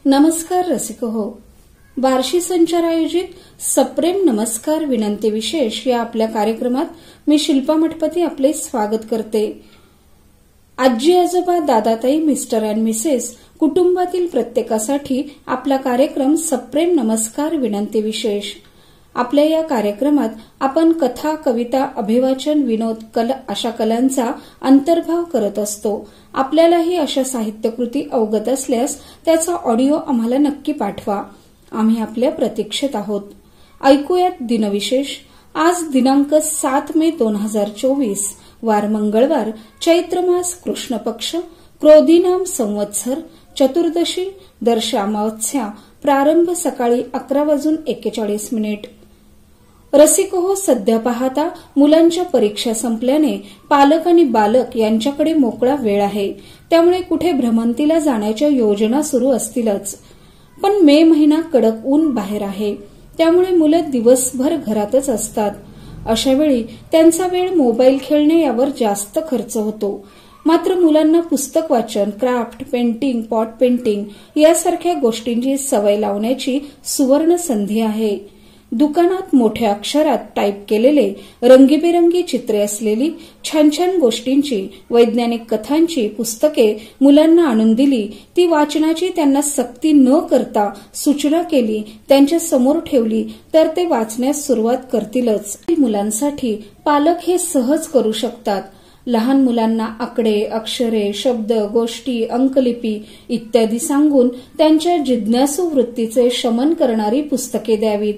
नमस्कार रसिक हो. बार्शी संचार आयोजित सप्रेम नमस्कार विनंती विशेष या आपल्या कार्यक्रमात मी शिल्पा मठपती आपले स्वागत करते. आजी आजोबा दादाताई मिस्टर अँड मिसेस कुटुंबातील प्रत्येकासाठी आपला कार्यक्रम सप्रेम नमस्कार विनंती विशेष. आपल्या या कार्यक्रमात आपण कथा, कविता, अभिवाचन, विनोद अशा कलांचा अंतर्भाव करत असतो. आपल्यालाही अशा साहित्यकृती अवगत असल्यास त्याचा ऑडिओ आम्हाला नक्की पाठवा. आम्ही आपल्या प्रतीक्षेत आहोत. ऐकूयात दिनविशेष. आज दिनांक 7 मे 2024, वार मंगळवार, चैत्र मास, कृष्ण पक्ष, क्रोधीनाम संवत्सर, चतुर्दशी, दर्शामावस्या. प्रारंभ सकाळी 11:41. रसिक हो, सध्या पाहता मुलांच्या परीक्षा संपल्याने पालक आणि बालक यांच्याकडे मोकळा वेळ आहे. त्यामुळे कुठे भ्रमंतीला जाण्याच्या योजना सुरू असतीलच. पण मे महिना कडक ऊन बाहेर आहे, त्यामुळे मुलं दिवसभर घरातच असतात. अशा वेळी त्यांचा वेळ मोबाईल खेळणे यावर जास्त खर्च होतो. मात्र मुलांना पुस्तक वाचन, क्राफ्ट, पेंटिंग, पॉट पेंटिंग यासारख्या गोष्टींची सवय लावण्याची सुवर्ण संधी आहे. दुकानात मोठ्या अक्षरात टाईप केलेले रंगीबेरंगी चित्रे असलेली छान छान गोष्टींची, वैज्ञानिक कथांची पुस्तके मुलांना आणून दिली. ती वाचनाची त्यांना सक्ती न करता सूचना केली, त्यांच्या समोर ठेवली तर ते वाचण्यास सुरुवात करतीलच. मुलांसाठी पालक हे सहज करू शकतात. लहान मुलांना आकडे, अक्षरे, शब्द, गोष्टी, अंकलिपी इत्यादी सांगून त्यांच्या जिज्ञासू वृत्तीचे शमन करणारी पुस्तके द्यावीत.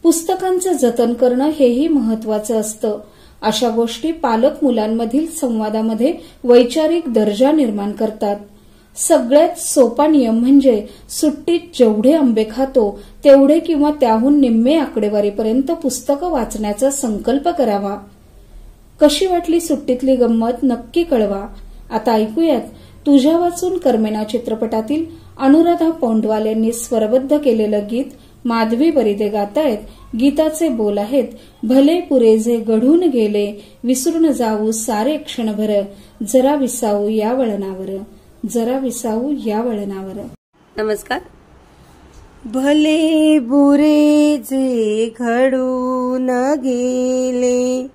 पुस्तकांचं जतन करणं हेही महत्वाचं असतं. अशा गोष्टी पालक मुलांमधील संवादामध्ये वैचारिक दर्जा निर्माण करतात. सगळ्यात सोपा नियम म्हणजे सुट्टीत जेवढे आंबे खातो तेवढे किंवा त्याहून निम्मे आकडेवारीपर्यंत पुस्तकं वाचण्याचा संकल्प करावा. कशी वाटली सुट्टीतली गंमत नक्की कळवा. आता ऐकूयात तुझ्या वाचून कर्मेना चित्रपटातील अनुराधा पौंडवाल यांनी स्वरबद्ध केलेलं गीत. माधवी बरिदे गातायत. गीताचे बोल आहेत, भले पुरे जे घडून गेले, विसरून जाऊ सारे क्षणभर, जरा विसाऊ या वळणावर, जरा विसाऊ या वळणावर. नमस्कार. भले बुरे जे घडून गेले,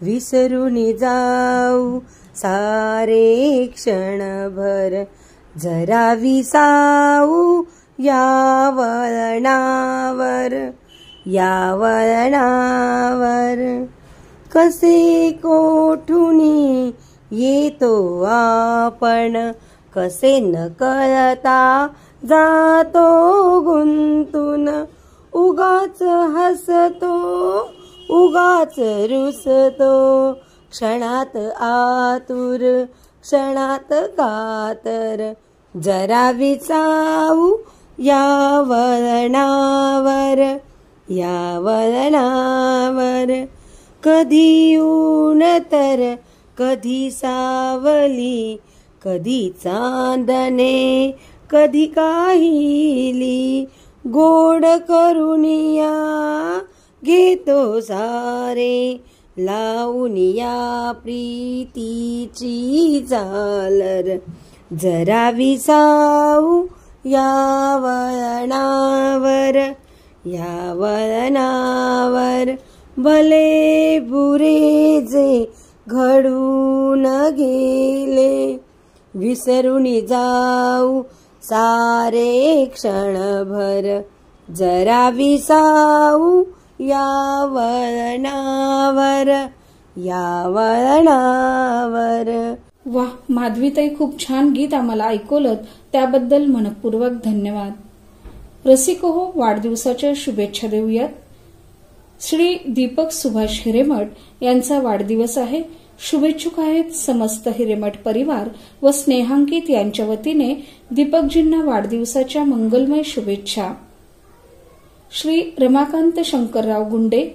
विसरून जाऊ सारे क्षणभर, जरा विसाऊ या वळणावर, या वळणावर. कसे कोठुनी येतो आपण, कसे न कळता जातो गुंतून, उगाच हसतो उगाच रुसतो, क्षणात आतुर क्षणात कातर, जरा विसाऊ या वळणावर, या वळणावर. कधी ऊन तर कधी सावली, कधी चांदणे कधी काहिली, गोड करुनिया घेतो सारे, लावून या प्रीतीची झालर, जरा विसाऊ या वळणावर, या वळणावर. भले बुरे जे घडून गेले, विसरून जाऊ सारे क्षणभर, जरा विसाऊ या वळणावर, या वळणावर. वाह माधवीताई, खूप छान गीत आम्हाला ऐकवलं, त्याबद्दल मनपूर्वक धन्यवाद. रसिक हो, वाढदिवसाच्या शुभेच्छा देऊयात. श्री दीपक सुभाष हिरेमठ यांचा वाढदिवस आहे. शुभेच्छुक आहेत समस्त हिरेमठ परिवार व स्नेहांकित यांच्या वतीने दीपकजींना वाढदिवसाच्या मंगलमय शुभेच्छा. श्री रमाकांत शंकरराव गुंडे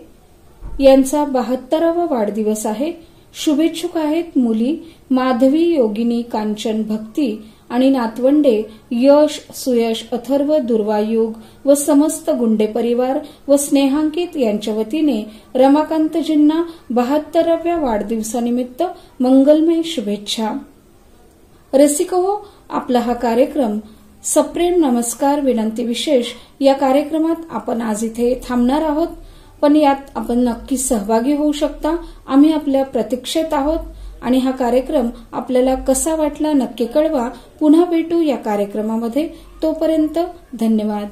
यांचा 72वा वाढदिवस आहे. शुभेच्छुक आहेत मुली माधवी, योगिनी, कांचन, भक्ती आणि नातवंडे यश, सुयश, अथर्व, दुर्वायुग व समस्त गुंडे परिवार व स्नेहांकित यांच्या वतीने रमाकांतजींना 72व्या वाढदिवसानिमित्त मंगलमय शुभेच्छा. रसिक हो, आपला हा कार्यक्रम सप्रेम नमस्कार विनंती विशेष या कार्यक्रमात आपण आज इथे थांबणार आहोत, पण यात आपण नक्की सहभागी होऊ शकता. आम्ही आपल्या प्रतीक्षेत आहोत आणि हा कार्यक्रम आपल्याला कसा वाटला नक्की कळवा. पुन्हा भेटू या कार्यक्रमामध्ये. तोपर्यंत धन्यवाद.